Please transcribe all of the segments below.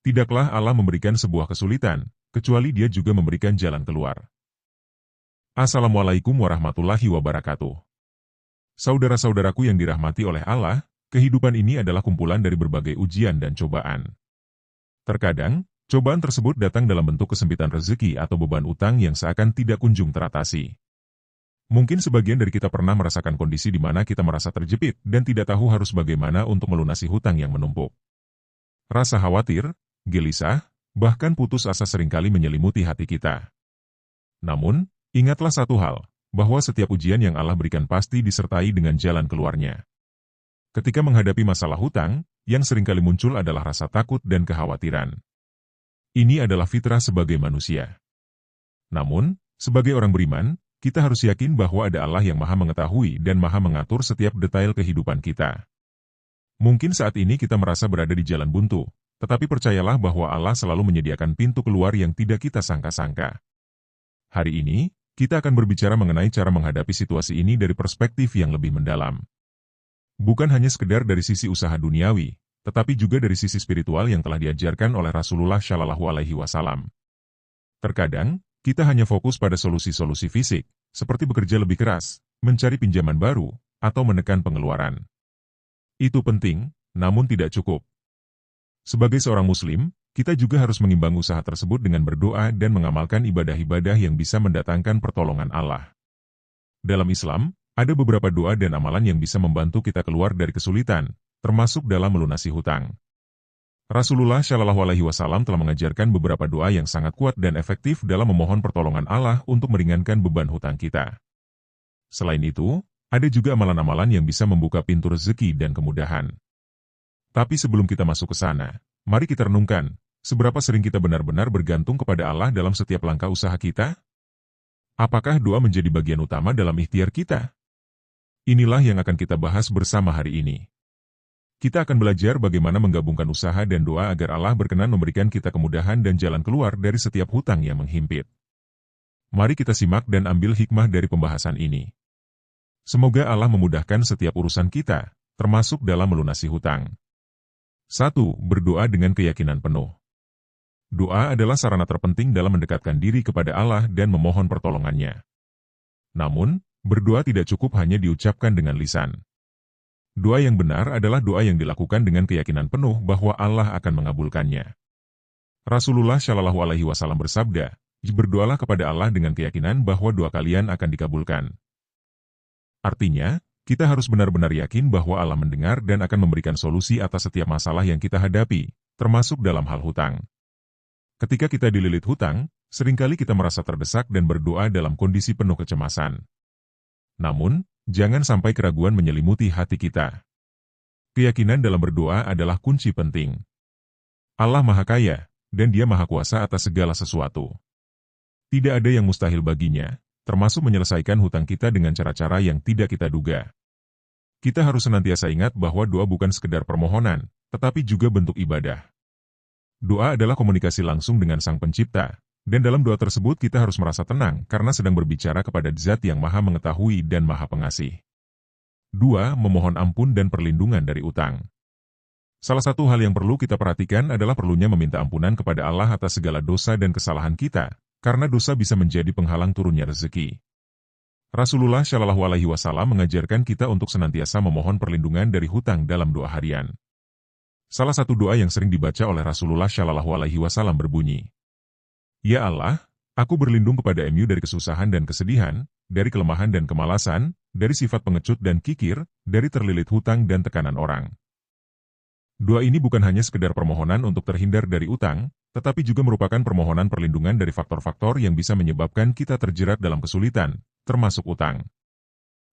Tidaklah Allah memberikan sebuah kesulitan, kecuali Dia juga memberikan jalan keluar. Assalamualaikum warahmatullahi wabarakatuh. Saudara-saudaraku yang dirahmati oleh Allah, kehidupan ini adalah kumpulan dari berbagai ujian dan cobaan. Terkadang, cobaan tersebut datang dalam bentuk kesempitan rezeki atau beban utang yang seakan tidak kunjung teratasi. Mungkin sebagian dari kita pernah merasakan kondisi di mana kita merasa terjepit dan tidak tahu harus bagaimana untuk melunasi hutang yang menumpuk. Rasa khawatir, gelisah, bahkan putus asa seringkali menyelimuti hati kita. Namun, ingatlah satu hal, bahwa setiap ujian yang Allah berikan pasti disertai dengan jalan keluarnya. Ketika menghadapi masalah hutang, yang seringkali muncul adalah rasa takut dan kekhawatiran. Ini adalah fitrah sebagai manusia. Namun, sebagai orang beriman, kita harus yakin bahwa ada Allah yang Maha Mengetahui dan Maha Mengatur setiap detail kehidupan kita. Mungkin saat ini kita merasa berada di jalan buntu, tetapi percayalah bahwa Allah selalu menyediakan pintu keluar yang tidak kita sangka-sangka. Hari ini, kita akan berbicara mengenai cara menghadapi situasi ini dari perspektif yang lebih mendalam. Bukan hanya sekedar dari sisi usaha duniawi, tetapi juga dari sisi spiritual yang telah diajarkan oleh Rasulullah Shallallahu Alaihi Wasallam. Terkadang, kita hanya fokus pada solusi-solusi fisik, seperti bekerja lebih keras, mencari pinjaman baru, atau menekan pengeluaran. Itu penting, namun tidak cukup. Sebagai seorang Muslim, kita juga harus mengimbang usaha tersebut dengan berdoa dan mengamalkan ibadah-ibadah yang bisa mendatangkan pertolongan Allah. Dalam Islam, ada beberapa doa dan amalan yang bisa membantu kita keluar dari kesulitan, termasuk dalam melunasi hutang. Rasulullah Shallallahu Alaihi Wasallam telah mengajarkan beberapa doa yang sangat kuat dan efektif dalam memohon pertolongan Allah untuk meringankan beban hutang kita. Selain itu, ada juga amalan-amalan yang bisa membuka pintu rezeki dan kemudahan. Tapi sebelum kita masuk ke sana, mari kita renungkan, seberapa sering kita benar-benar bergantung kepada Allah dalam setiap langkah usaha kita? Apakah doa menjadi bagian utama dalam ikhtiar kita? Inilah yang akan kita bahas bersama hari ini. Kita akan belajar bagaimana menggabungkan usaha dan doa agar Allah berkenan memberikan kita kemudahan dan jalan keluar dari setiap hutang yang menghimpit. Mari kita simak dan ambil hikmah dari pembahasan ini. Semoga Allah memudahkan setiap urusan kita, termasuk dalam melunasi hutang. 1. Berdoa dengan keyakinan penuh. Doa adalah sarana terpenting dalam mendekatkan diri kepada Allah dan memohon pertolongannya. Namun, berdoa tidak cukup hanya diucapkan dengan lisan. Doa yang benar adalah doa yang dilakukan dengan keyakinan penuh bahwa Allah akan mengabulkannya. Rasulullah Shallallahu Alaihi Wasallam bersabda, berdoalah kepada Allah dengan keyakinan bahwa doa kalian akan dikabulkan. Artinya, kita harus benar-benar yakin bahwa Allah mendengar dan akan memberikan solusi atas setiap masalah yang kita hadapi, termasuk dalam hal hutang. Ketika kita dililit hutang, seringkali kita merasa terdesak dan berdoa dalam kondisi penuh kecemasan. Namun, jangan sampai keraguan menyelimuti hati kita. Keyakinan dalam berdoa adalah kunci penting. Allah Maha Kaya, dan Dia Maha Kuasa atas segala sesuatu. Tidak ada yang mustahil baginya, termasuk menyelesaikan hutang kita dengan cara-cara yang tidak kita duga. Kita harus senantiasa ingat bahwa doa bukan sekedar permohonan, tetapi juga bentuk ibadah. Doa adalah komunikasi langsung dengan Sang Pencipta, dan dalam doa tersebut kita harus merasa tenang karena sedang berbicara kepada Zat yang Maha Mengetahui dan Maha Pengasih. 2. Memohon ampun dan perlindungan dari utang. Salah satu hal yang perlu kita perhatikan adalah perlunya meminta ampunan kepada Allah atas segala dosa dan kesalahan kita, karena dosa bisa menjadi penghalang turunnya rezeki. Rasulullah Shallallahu Alaihi Wasallam mengajarkan kita untuk senantiasa memohon perlindungan dari hutang dalam doa harian. Salah satu doa yang sering dibaca oleh Rasulullah Shallallahu Alaihi Wasallam berbunyi, Ya Allah, aku berlindung kepada MU dari kesusahan dan kesedihan, dari kelemahan dan kemalasan, dari sifat pengecut dan kikir, dari terlilit hutang dan tekanan orang. Doa ini bukan hanya sekedar permohonan untuk terhindar dari utang, tetapi juga merupakan permohonan perlindungan dari faktor-faktor yang bisa menyebabkan kita terjerat dalam kesulitan, termasuk utang.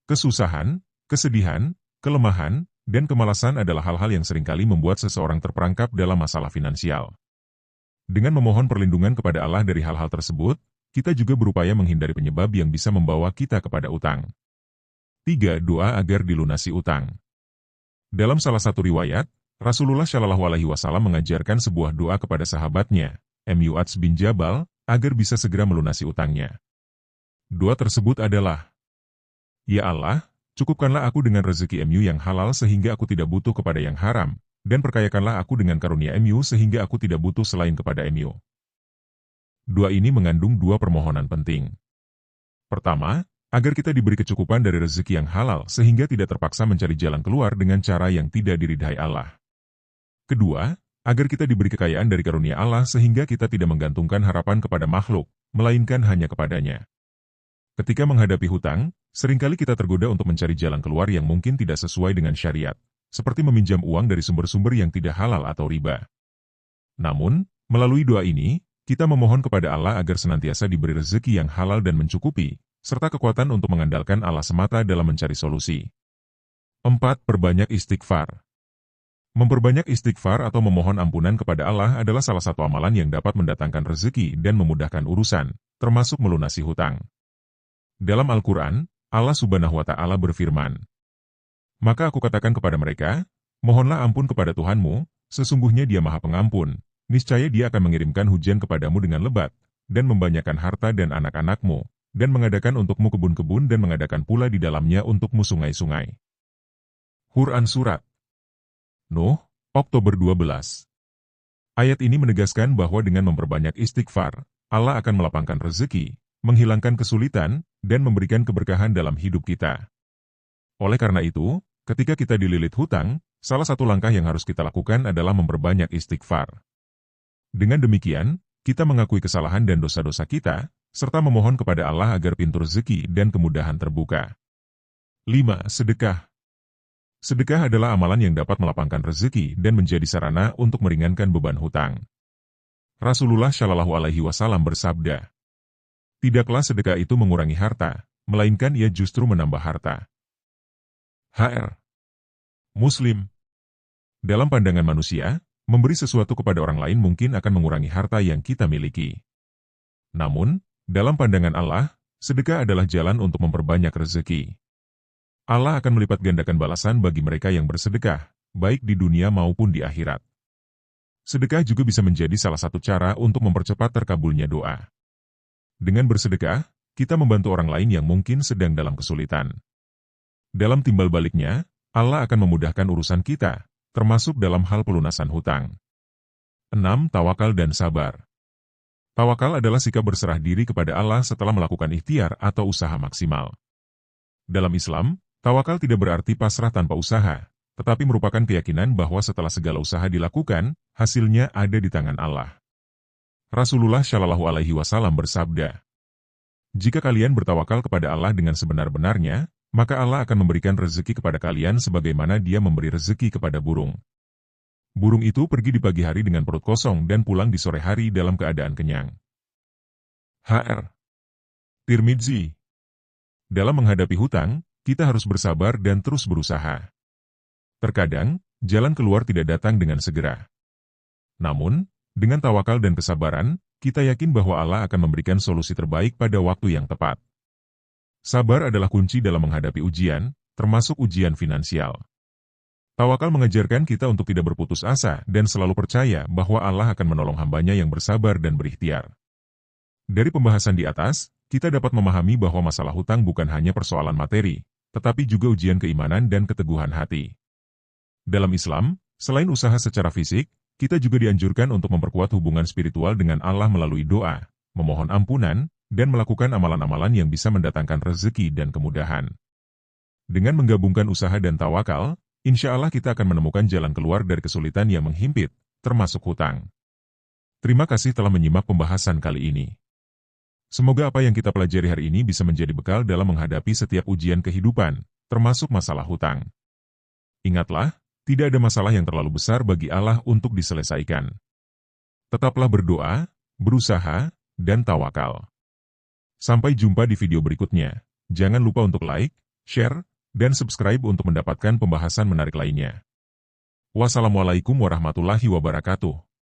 Kesusahan, kesedihan, kelemahan, dan kemalasan adalah hal-hal yang seringkali membuat seseorang terperangkap dalam masalah finansial. Dengan memohon perlindungan kepada Allah dari hal-hal tersebut, kita juga berupaya menghindari penyebab yang bisa membawa kita kepada utang. 3. Doa agar dilunasi utang. Dalam salah satu riwayat, Rasulullah Shallallahu Alaihi Wasallam mengajarkan sebuah doa kepada sahabatnya, Mu'adz bin Jabal, agar bisa segera melunasi utangnya. Doa tersebut adalah, Ya Allah, cukupkanlah aku dengan rezeki yang halal sehingga aku tidak butuh kepada yang haram, dan perkayakanlah aku dengan karunia MU sehingga aku tidak butuh selain kepada MU. Doa ini mengandung dua permohonan penting. Pertama, agar kita diberi kecukupan dari rezeki yang halal sehingga tidak terpaksa mencari jalan keluar dengan cara yang tidak diridhai Allah. Kedua, agar kita diberi kekayaan dari karunia Allah sehingga kita tidak menggantungkan harapan kepada makhluk, melainkan hanya kepadanya. Ketika menghadapi hutang, seringkali kita tergoda untuk mencari jalan keluar yang mungkin tidak sesuai dengan syariat, seperti meminjam uang dari sumber-sumber yang tidak halal atau riba. Namun, melalui doa ini, kita memohon kepada Allah agar senantiasa diberi rezeki yang halal dan mencukupi, serta kekuatan untuk mengandalkan Allah semata dalam mencari solusi. 4. Perbanyak istighfar. Memperbanyak istighfar atau memohon ampunan kepada Allah adalah salah satu amalan yang dapat mendatangkan rezeki dan memudahkan urusan, termasuk melunasi hutang. Dalam Al-Quran, Allah Subhanahu wa Ta'ala berfirman, "Maka aku katakan kepada mereka, mohonlah ampun kepada Tuhanmu, sesungguhnya Dia Maha Pengampun, niscaya Dia akan mengirimkan hujan kepadamu dengan lebat, dan membanyakan harta dan anak-anakmu, dan mengadakan untukmu kebun-kebun dan mengadakan pula di dalamnya untukmu sungai-sungai." Quran Surat Nuh, Oktober 12. Ayat ini menegaskan bahwa dengan memperbanyak istighfar, Allah akan melapangkan rezeki, menghilangkan kesulitan, dan memberikan keberkahan dalam hidup kita. Oleh karena itu, ketika kita dililit hutang, salah satu langkah yang harus kita lakukan adalah memperbanyak istighfar. Dengan demikian, kita mengakui kesalahan dan dosa-dosa kita, serta memohon kepada Allah agar pintu rezeki dan kemudahan terbuka. 5. Sedekah. Sedekah adalah amalan yang dapat melapangkan rezeki dan menjadi sarana untuk meringankan beban hutang. Rasulullah Shallallahu Alaihi Wasallam bersabda, "Tidaklah sedekah itu mengurangi harta, melainkan ia justru menambah harta." HR. Muslim. Dalam pandangan manusia, memberi sesuatu kepada orang lain mungkin akan mengurangi harta yang kita miliki. Namun, dalam pandangan Allah, sedekah adalah jalan untuk memperbanyak rezeki. Allah akan melipat gandakan balasan bagi mereka yang bersedekah, baik di dunia maupun di akhirat. Sedekah juga bisa menjadi salah satu cara untuk mempercepat terkabulnya doa. Dengan bersedekah, kita membantu orang lain yang mungkin sedang dalam kesulitan. Dalam timbal baliknya, Allah akan memudahkan urusan kita, termasuk dalam hal pelunasan hutang. 6. Tawakal dan sabar. Tawakal adalah sikap berserah diri kepada Allah setelah melakukan ikhtiar atau usaha maksimal. Dalam Islam, tawakal tidak berarti pasrah tanpa usaha, tetapi merupakan keyakinan bahwa setelah segala usaha dilakukan, hasilnya ada di tangan Allah. Rasulullah Shallallahu Alaihi Wasallam bersabda, "Jika kalian bertawakal kepada Allah dengan sebenar-benarnya, maka Allah akan memberikan rezeki kepada kalian sebagaimana Dia memberi rezeki kepada burung. Burung itu pergi di pagi hari dengan perut kosong dan pulang di sore hari dalam keadaan kenyang." HR. Tirmidzi. Dalam menghadapi hutang, kita harus bersabar dan terus berusaha. Terkadang, jalan keluar tidak datang dengan segera. Namun, dengan tawakal dan kesabaran, kita yakin bahwa Allah akan memberikan solusi terbaik pada waktu yang tepat. Sabar adalah kunci dalam menghadapi ujian, termasuk ujian finansial. Tawakal mengajarkan kita untuk tidak berputus asa dan selalu percaya bahwa Allah akan menolong hambanya yang bersabar dan berikhtiar. Dari pembahasan di atas, kita dapat memahami bahwa masalah hutang bukan hanya persoalan materi, tetapi juga ujian keimanan dan keteguhan hati. Dalam Islam, selain usaha secara fisik, kita juga dianjurkan untuk memperkuat hubungan spiritual dengan Allah melalui doa, memohon ampunan, dan melakukan amalan-amalan yang bisa mendatangkan rezeki dan kemudahan. Dengan menggabungkan usaha dan tawakal, insya Allah kita akan menemukan jalan keluar dari kesulitan yang menghimpit, termasuk hutang. Terima kasih telah menyimak pembahasan kali ini. Semoga apa yang kita pelajari hari ini bisa menjadi bekal dalam menghadapi setiap ujian kehidupan, termasuk masalah hutang. Ingatlah, tidak ada masalah yang terlalu besar bagi Allah untuk diselesaikan. Tetaplah berdoa, berusaha, dan tawakal. Sampai jumpa di video berikutnya. Jangan lupa untuk like, share, dan subscribe untuk mendapatkan pembahasan menarik lainnya. Wassalamualaikum warahmatullahi wabarakatuh.